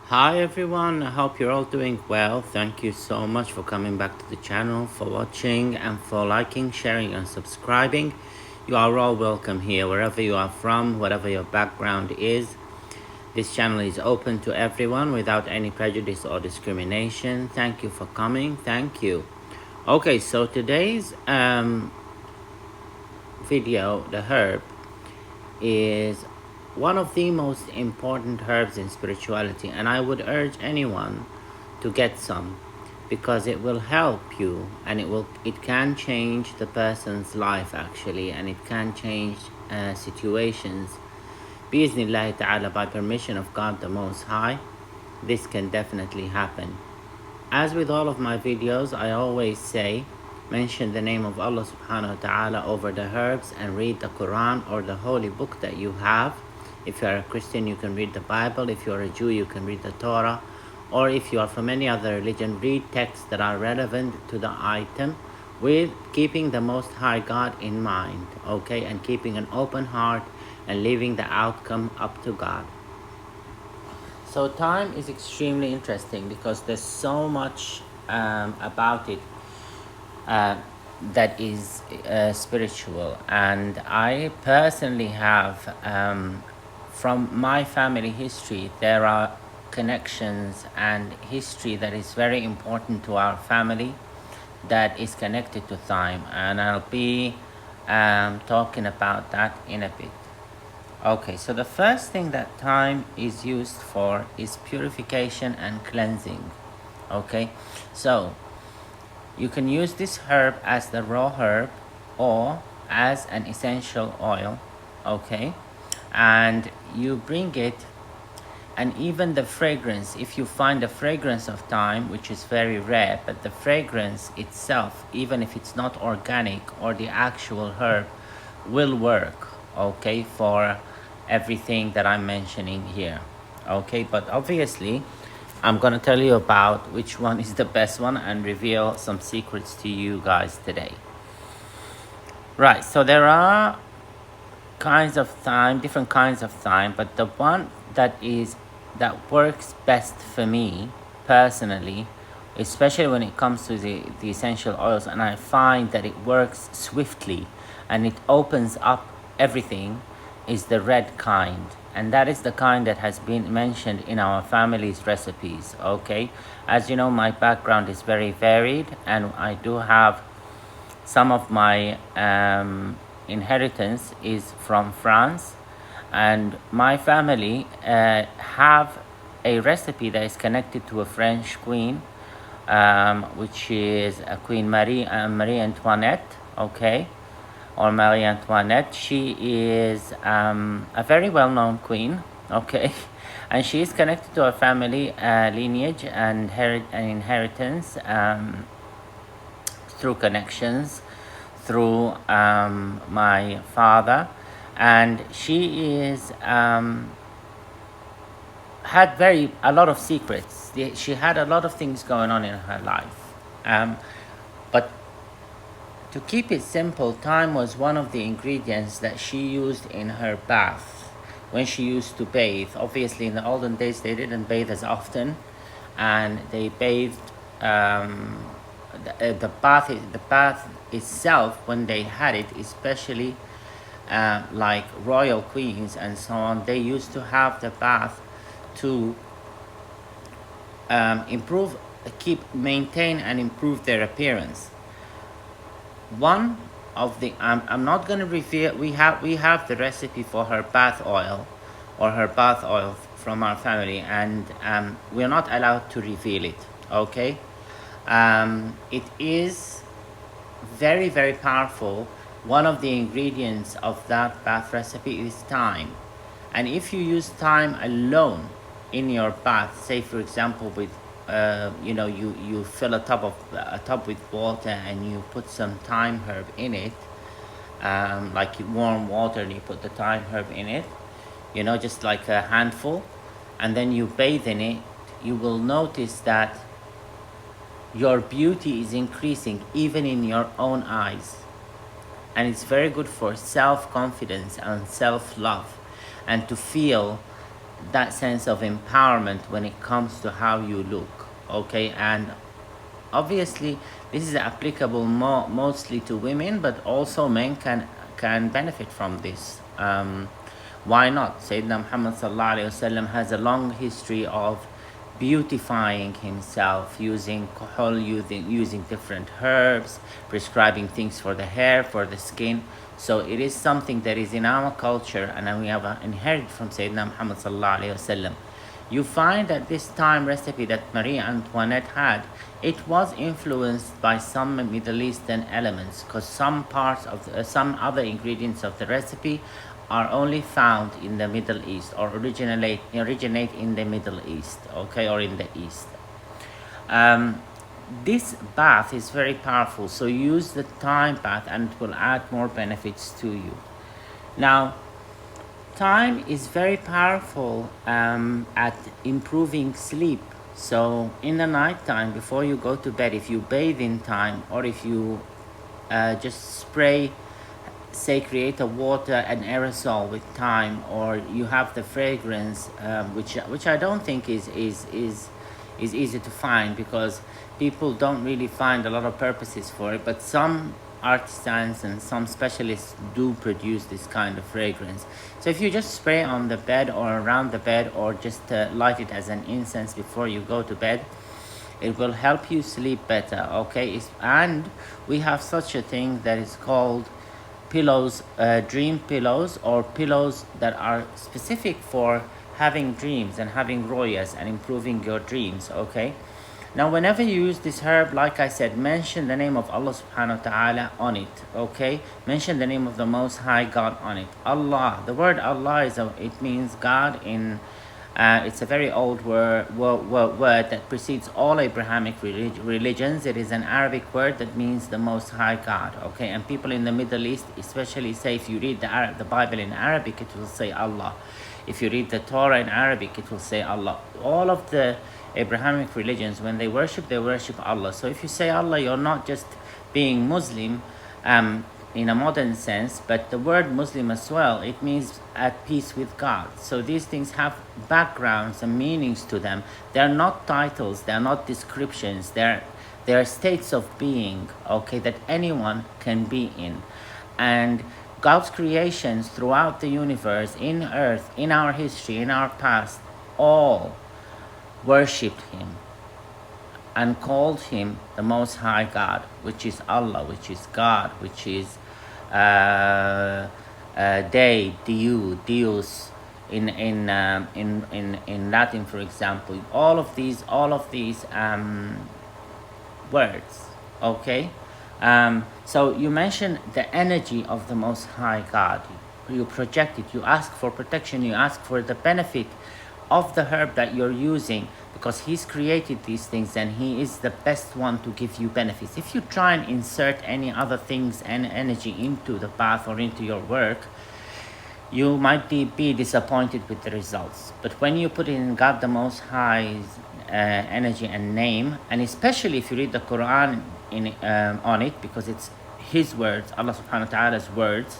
Hi everyone, I hope you're all doing well. Thank you so much for coming back to the channel, for watching and for liking, sharing and subscribing. You are all welcome here, wherever you are from, whatever your background is. This channel is open to everyone without any prejudice or discrimination. Thank you for coming, thank you. Okay, so today's video, the herb, is one of the most important herbs in spirituality, and I would urge anyone to get some because it will help you, and it can change the person's life actually, and it can change situations. Bi'iznillahi ta'ala, by permission of God the Most High, this can definitely happen. As with all of my videos, I always say, mention the name of Allah subhanahu wa ta'ala over the herbs and read the Quran or the holy book that you have. If you are a Christian, you can read the Bible. If you are a Jew, you can read the Torah. Or if you are from any other religion, read texts that are relevant to the item with keeping the Most High God in mind, okay? And keeping an open heart and leaving the outcome up to God. So thyme is extremely interesting because there's so much about it that is spiritual, and I personally have from my family history, there are connections and history that is very important to our family that is connected to thyme, and I'll be talking about that in a bit. Okay, so the first thing that thyme is used for is purification and cleansing. Okay, so you can use this herb as the raw herb or as an essential oil, okay? And you bring it, and even the fragrance, if you find the fragrance of thyme, which is very rare, but the fragrance itself, even if it's not organic or the actual herb, will work, okay, for everything that I'm mentioning here, okay? But obviously, I'm gonna tell you about which one is the best one and reveal some secrets to you guys today. Right, so there are kinds of thyme, different kinds of thyme, but the one that works best for me personally, especially when it comes to the essential oils, and I find that it works swiftly and it opens up everything, is the red kind. And that is the kind that has been mentioned in our family's recipes, okay? As you know, my background is very varied, and I do have some of my inheritance is from France, and my family have a recipe that is connected to a French queen, which is Queen Marie Antoinette, okay, or Marie Antoinette. She is a very well-known queen, okay, and she is connected to a family lineage and inheritance through connections, through my father, and she is had a lot of secrets. She had a lot of things going on in her life, but to keep it simple, thyme was one of the ingredients that she used in her bath when she used to bathe. Obviously, in the olden days, they didn't bathe as often, and they bathed the bath itself, when they had it, especially like royal queens and so on, they used to have the bath to maintain and improve their appearance. One of the I'm not going to reveal, we have the recipe for her bath oil, or her bath oil from our family, and we're not allowed to reveal it, okay? It is very, very powerful. One of the ingredients of that bath recipe is thyme, and if you use thyme alone in your bath, say for example with you fill a tub with water and you put some thyme herb in it, like warm water, and you put the thyme herb in it, just like a handful, and then you bathe in it, you will notice that your beauty is increasing even in your own eyes. And it's very good for self-confidence and self-love, and to feel that sense of empowerment when it comes to how you look. Okay, and obviously this is applicable mostly to women, but also men can benefit from this. Why not? Sayyidina Muhammad sallallahu alaihi wasallam has a long history of beautifying himself, using kuhul, using different herbs, prescribing things for the hair, for the skin. So it is something that is in our culture, and we have inherited from Sayyidina Muhammad sallallahu alaihi wasallam. You find that this thyme recipe that Marie Antoinette had, it was influenced by some Middle Eastern elements, because some parts of some other ingredients of the recipe are only found in the Middle East, or originate in the Middle East, okay, or in the East. This bath is very powerful, so use the thyme bath and it will add more benefits to you. Now, thyme is very powerful at improving sleep. So in the night time, before you go to bed, if you bathe in thyme, or if you just spray, say, create a water, an aerosol with thyme, or you have the fragrance, which I don't think is easy to find, because people don't really find a lot of purposes for it, but some artisans and some specialists do produce this kind of fragrance. So if you just spray on the bed or around the bed, or just light it as an incense before you go to bed, it will help you sleep better. Okay, and we have such a thing that is called pillows, dream pillows, or pillows that are specific for having dreams and having royas and improving your dreams. Okay, now whenever you use this herb, like I said, mention the name of Allah subhanahu wa ta'ala on it. Okay, mention the name of the Most High God on it. Allah, the word Allah it means God in it's a very old word that precedes all Abrahamic religions. It is an Arabic word that means the Most High God. Okay, and people in the Middle East especially say, if you read the Bible in Arabic, it will say Allah. If you read the Torah in Arabic, it will say Allah. All of the Abrahamic religions, when they worship Allah. So if you say Allah, you're not just being Muslim in a modern sense, but the word Muslim as well, it means at peace with God. So these things have backgrounds and meanings to them. They're not titles, they're not descriptions, they're states of being, okay, that anyone can be in. And God's creations throughout the universe, in earth, in our history, in our past, all worshipped him and called him the Most High God, which is Allah, which is God, which is Deus in Latin, for example. All of these words. Okay, so you mention the energy of the Most High God. You project it. You ask for protection. You ask for the benefit of the herb that you're using, because he's created these things and he is the best one to give you benefits. If you try and insert any other things and energy into the bath or into your work, you might be disappointed with the results. But when you put in God the Most High's energy and name, and especially if you read the Quran on it, because it's his words, Allah subhanahu wa ta'ala's words,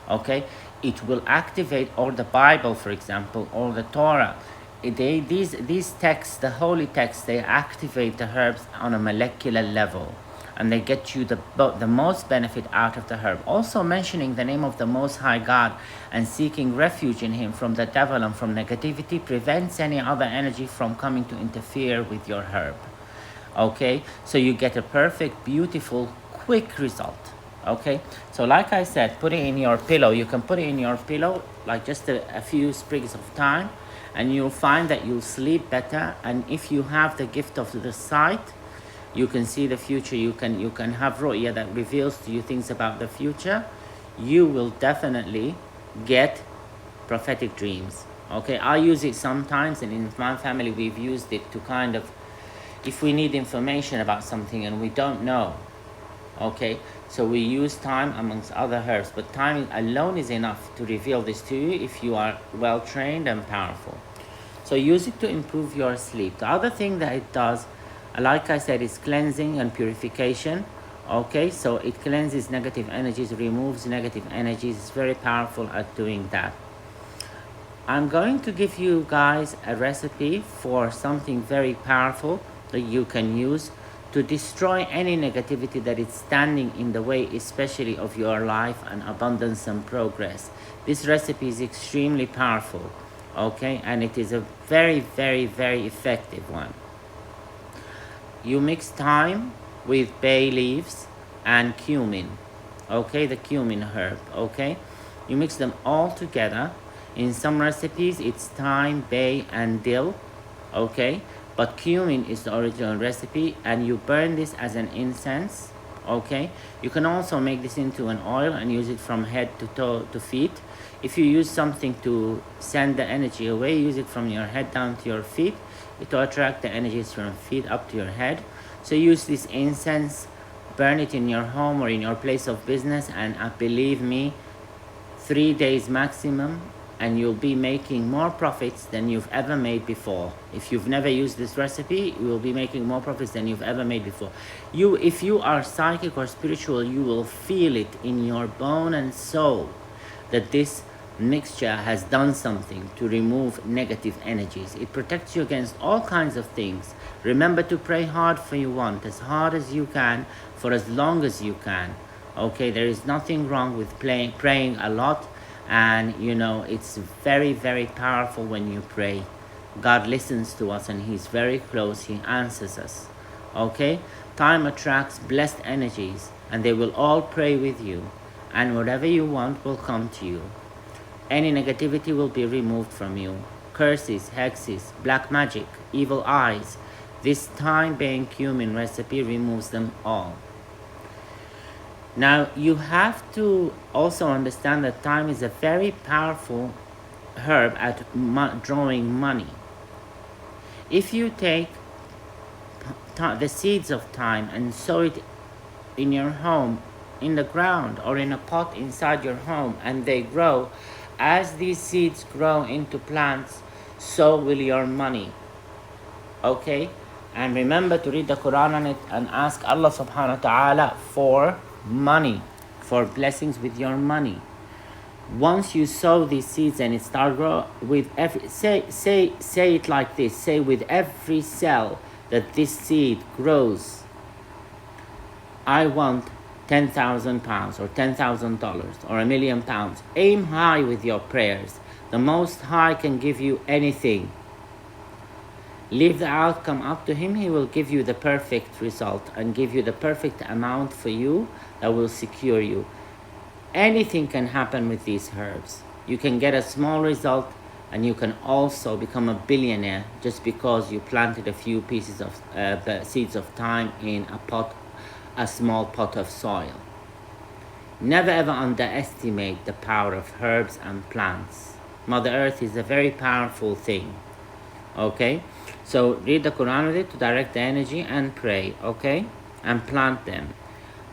okay, it will activate, or the Bible, for example, or the Torah. These texts, the holy texts, they activate the herbs on a molecular level, and they get you the most benefit out of the herb. Also mentioning the name of the Most High God and seeking refuge in him from the devil and from negativity prevents any other energy from coming to interfere with your herb. Okay, so you get a perfect, beautiful, quick result. Okay, so like I said, put it in your pillow. You can put it in your pillow, like just a few sprigs of thyme, and you'll find that you'll sleep better. And if you have the gift of the sight, you can see the future. You can have ru'ya that reveals to you things about the future. You will definitely get prophetic dreams. Okay, I use it sometimes, and in my family we've used it to kind of, if we need information about something and we don't know, okay, so we use thyme amongst other herbs, but thyme alone is enough to reveal this to you if you are well trained and powerful. So use it to improve your sleep. The other thing that it does, like I said, is cleansing and purification. Okay, so it cleanses negative energies, removes negative energies. It's very powerful at doing that. I'm going to give you guys a recipe for something very powerful that you can use to destroy any negativity that is standing in the way, especially of your life and abundance and progress. This recipe is extremely powerful, okay, and it is a very, very, very effective one. You mix thyme with bay leaves and cumin, okay, the cumin herb, okay. You mix them all together. In some recipes it's thyme, bay and dill, okay, but cumin is the original recipe, and you burn this as an incense, okay. You can also make this into an oil and use it from head to toe to feet. If you use something to send the energy away, use it from your head down to your feet. It will attract the energies from feet up to your head. So use this incense, burn it in your home or in your place of business, and believe me, 3 days maximum, and you'll be making more profits than you've ever made before. If you've never used this recipe, you will be making more profits than you've ever made before. If you are psychic or spiritual, you will feel it in your bone and soul that this mixture has done something to remove negative energies. It protects you against all kinds of things. Remember to pray hard for you want, as hard as you can, for as long as you can. Okay, there is nothing wrong with praying a lot, and you know, it's very, very powerful when you pray. God listens to us and he's very close, he answers us. Okay, time attracts blessed energies and they will all pray with you, and whatever you want will come to you. Any negativity will be removed from you. Curses, hexes, black magic, evil eyes. This thyme-bay cumin recipe removes them all. Now, you have to also understand that thyme is a very powerful herb at drawing money. If you take the seeds of thyme and sow it in your home, in the ground, or in a pot inside your home, and they grow, as these seeds grow into plants, so will your money. Okay? And remember to read the Quran on it and ask Allah subhanahu wa ta'ala for money, for blessings with your money. Once you sow these seeds and it start grow with every, say it like this, say with every cell that this seed grows, I want 10,000 pounds or $10,000 or £1 million. Aim high with your prayers. The Most High can give you anything. Leave the outcome up to him. He will give you the perfect result and give you the perfect amount for you that will secure you. Anything can happen with these herbs. You can get a small result, and you can also become a billionaire just because you planted a few pieces of seeds of thyme in a small pot of soil. Never ever underestimate the power of herbs and plants. Mother Earth is a very powerful thing. Okay, so read the Quran with it to direct the energy and pray, okay, and plant them.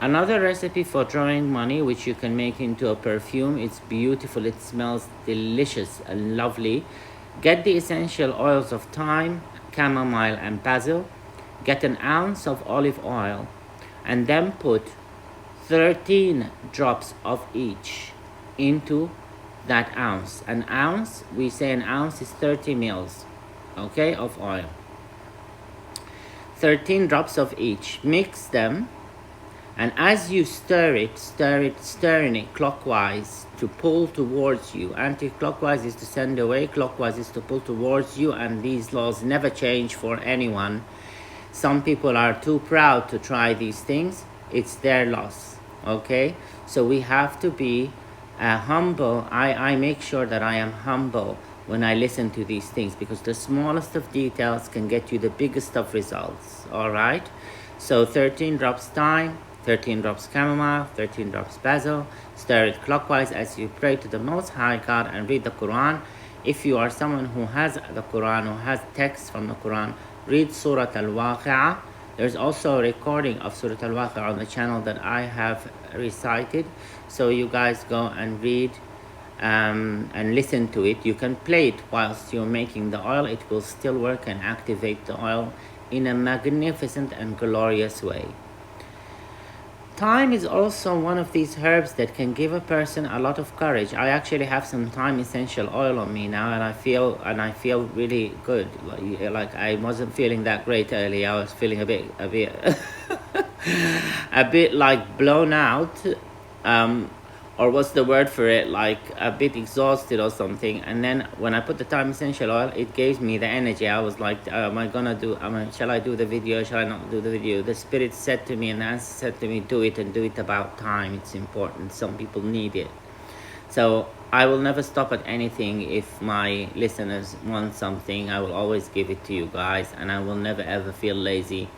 Another recipe for drawing money, which you can make into a perfume. It's beautiful, it smells delicious and lovely. Get the essential oils of thyme, chamomile and basil. Get an ounce of olive oil and then put 13 drops of each into that ounce. An ounce, we say an ounce is 30 mils, okay, of oil. 13 drops of each. Mix them, and as you stirring it clockwise to pull towards you. Anti-clockwise is to send away, clockwise is to pull towards you, and these laws never change for anyone. Some people are too proud to try these things. It's their loss, okay? So we have to be humble. I make sure that I am humble when I listen to these things, because the smallest of details can get you the biggest of results, all right? So 13 drops thyme, 13 drops chamomile, 13 drops basil. Stir it clockwise as you pray to the Most High God and read the Quran. If you are someone who has the Quran, who has text from the Quran, read Surah Al-Waqi'ah. There's also a recording of Surah Al-Waqi'ah on the channel that I have recited. So you guys go and read and listen to it. You can play it whilst you're making the oil. It will still work and activate the oil in a magnificent and glorious way. thyme is also one of these herbs that can give a person a lot of courage. I actually have some thyme essential oil on me now, and I feel really good. Like I wasn't feeling that great earlier. I was feeling a bit a bit like blown out, or what's the word for it, like a bit exhausted or something. And then when I put the thyme essential oil, it gave me the energy. I was like, shall I do the video, shall I not do the video? The spirit said to me, and the answer said to me, do it, and do it about time. It's important. Some people need it. So I will never stop at anything. If my listeners want something, I will always give it to you guys, and I will never ever feel lazy.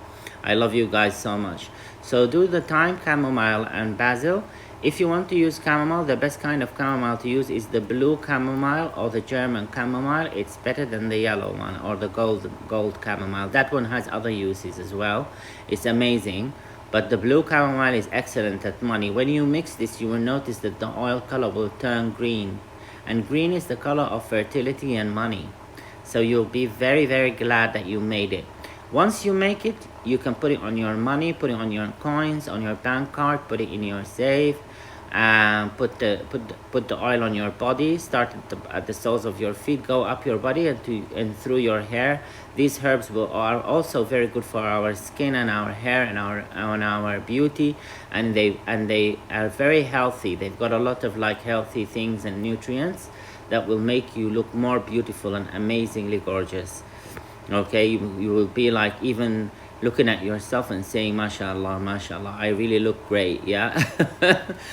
I love you guys so much. So do the thyme, chamomile, and basil. If you want to use chamomile, the best kind of chamomile to use is the blue chamomile or the German chamomile. It's better than the yellow one or the gold chamomile. That one has other uses as well. It's amazing. But the blue chamomile is excellent at money. When you mix this, you will notice that the oil color will turn green. And green is the color of fertility and money. So you'll be very, very glad that you made it. Once you make it, you can put it on your money, put it on your coins, on your bank card, put it in your safe, and put the oil on your body. Start at the soles of your feet, go up your body and through your hair. These herbs are also very good for our skin and our hair and our beauty, and they are very healthy. They've got a lot of like healthy things and nutrients that will make you look more beautiful and amazingly gorgeous. Okay, you will be like even looking at yourself and saying, mashallah, mashallah, I really look great. Yeah.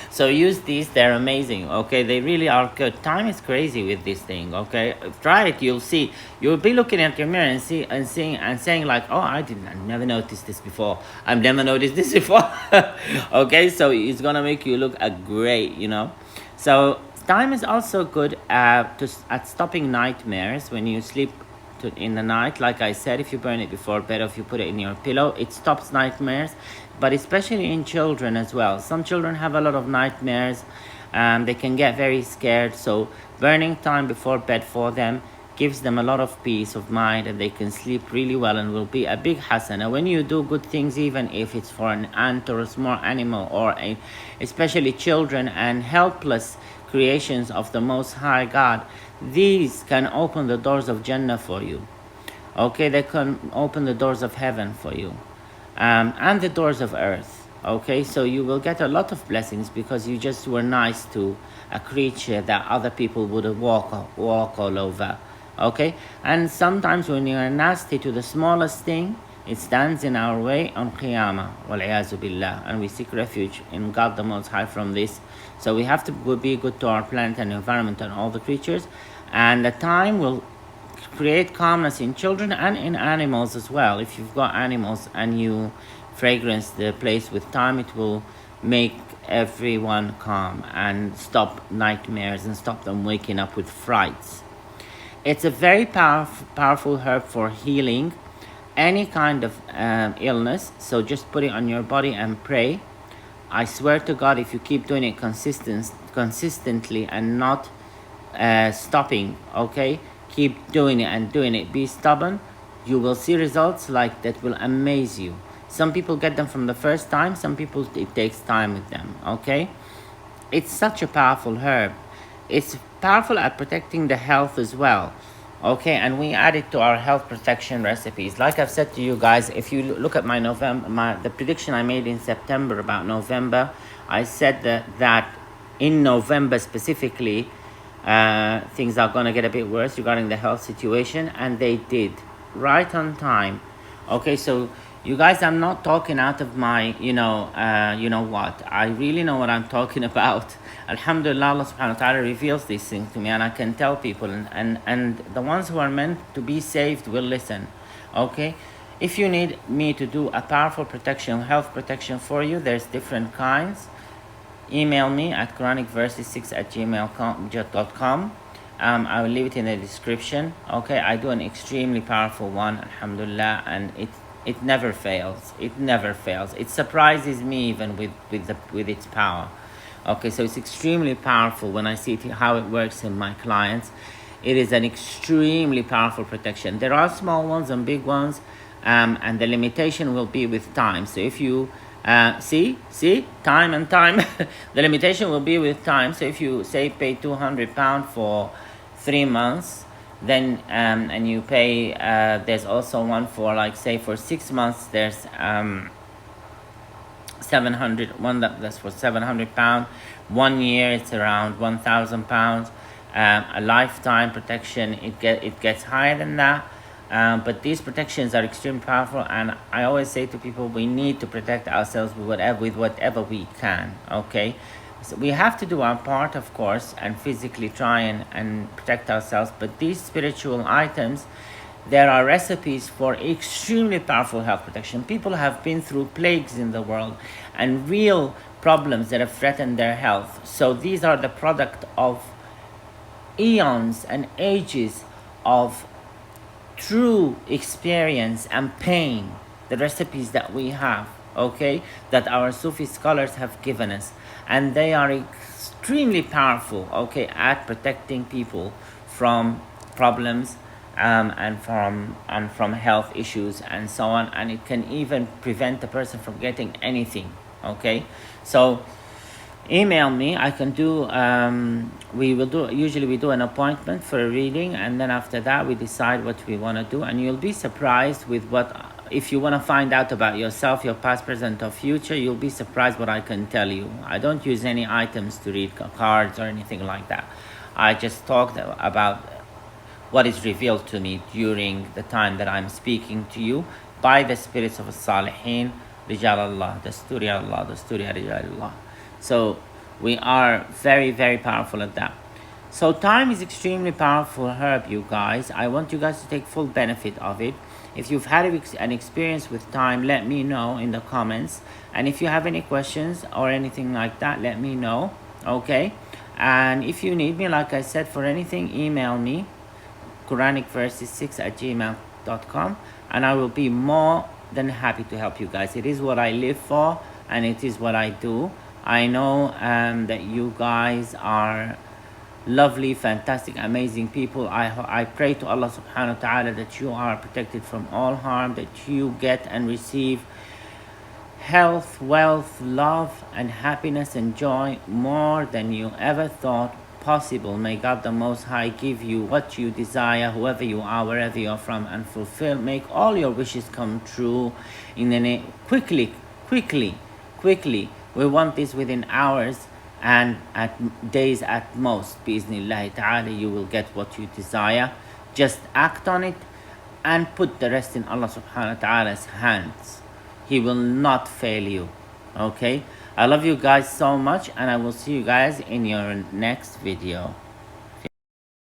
So use these, they're amazing. Okay, they really are good. Time is crazy with this thing. Okay, try it, you'll see. You'll be looking at your mirror and saying like, oh, I never noticed this before. I've never noticed this before. Okay, so it's gonna make you look great, you know. So thyme is also good at stopping nightmares when you sleep in the night. Like I said, if you burn it before bed or if you put it in your pillow, it stops nightmares, but especially in children as well. Some children have a lot of nightmares, they can get very scared, so burning thyme before bed for them gives them a lot of peace of mind, and they can sleep really well and will be a big hasana. When you do good things, even if it's for an ant or a small animal or especially children and helpless creations of the Most High God, these can open the doors of Jannah for you. Okay, they can open the doors of heaven for you, and the doors of earth. Okay, so you will get a lot of blessings because you just were nice to a creature that other people would walk all over. Okay, and sometimes when you are nasty to the smallest thing, it stands in our way on Qiyamah, wal-iyazu billah, and we seek refuge in God the Most High from this. So we have to be good to our planet and environment and all the creatures, and the thyme will create calmness in children and in animals as well. If you've got animals and you fragrance the place with thyme, it will make everyone calm and stop nightmares and stop them waking up with frights. It's a very powerful herb for healing any kind of illness. So just put it on your body and pray. I swear to God, if you keep doing it consistently and not stopping, okay, keep doing it and doing it, be stubborn, you will see results like that will amaze you. Some people get them from the first time, some people it takes time with them. Okay, it's such a powerful herb. It's powerful at protecting the health as well. Okay, and we add it to our health protection recipes. Like I've said to you guys, if you look at the prediction I made in September about November, I said that in November specifically, things are going to get a bit worse regarding the health situation, and they did, right on time. Okay, so you guys, I'm not talking out of my, you know what, I really know what I'm talking about. Alhamdulillah, Allah subhanahu wa ta'ala reveals these things to me, and I can tell people, and the ones who are meant to be saved will listen. Okay, if you need me to do a powerful protection, health protection for you, there's different kinds. Email me at quranicverses6@gmail.com. I will leave it in the description. Okay, I do an extremely powerful one, alhamdulillah, and it never fails. It never fails. It surprises me even with its power. Okay, so it's extremely powerful when I see how it works in my clients. It is an extremely powerful protection. There are small ones and big ones, and the limitation will be with time. So if you See, time and time. The limitation will be with time. So if you say pay £200 for 3 months, then and you pay, there's also one for like say for 6 months. There's 700 one that's for £700. 1 year it's around £1,000. A lifetime protection, it gets higher than that. But these protections are extremely powerful, and I always say to people, we need to protect ourselves with whatever we can. Okay, so we have to do our part, of course, and physically try and protect ourselves. But these spiritual items, there are recipes for extremely powerful health protection. People have been through plagues in the world and real problems that have threatened their health. So these are the product of eons and ages of true experience and pain, the recipes that we have, okay, that our Sufi scholars have given us, and they are extremely powerful, okay, at protecting people from problems and from health issues and so on, and it can even prevent a person from getting anything. Okay, so email me. I can do usually we do an appointment for a reading, and then after that we decide what we want to do, and you'll be surprised with what, if you want to find out about yourself, your past, present or future, you'll be surprised what I can tell you. I don't use any items to read cards or anything like that. I just talked about what is revealed to me during the time that I'm speaking to you by the spirits of Salihin, Rijal Allah, Dasturi Allah, Dasturi Rijal Allah. So we are very, very powerful at that. So thyme is extremely powerful herb, you guys. I want you guys to take full benefit of it. If you've had an experience with thyme, let me know in the comments. And if you have any questions or anything like that, let me know. Okay. And if you need me, like I said, for anything, email me, QuranicVerses6@gmail.com, and I will be more than happy to help you guys. It is what I live for, and it is what I do. I know that you guys are lovely, fantastic, amazing people. I pray to Allah subhanahu wa ta'ala that you are protected from all harm, that you get and receive health, wealth, love, and happiness and joy more than you ever thought possible. May God the Most High give you what you desire, whoever you are, wherever you are from, and make all your wishes come true in the name. Quickly. We want this within hours and at days at most. Bi'iznillahi ta'ala, you will get what you desire. Just act on it and put the rest in Allah subhanahu wa ta'ala's hands. He will not fail you. Okay, I love you guys so much, and I will see you guys in your next video.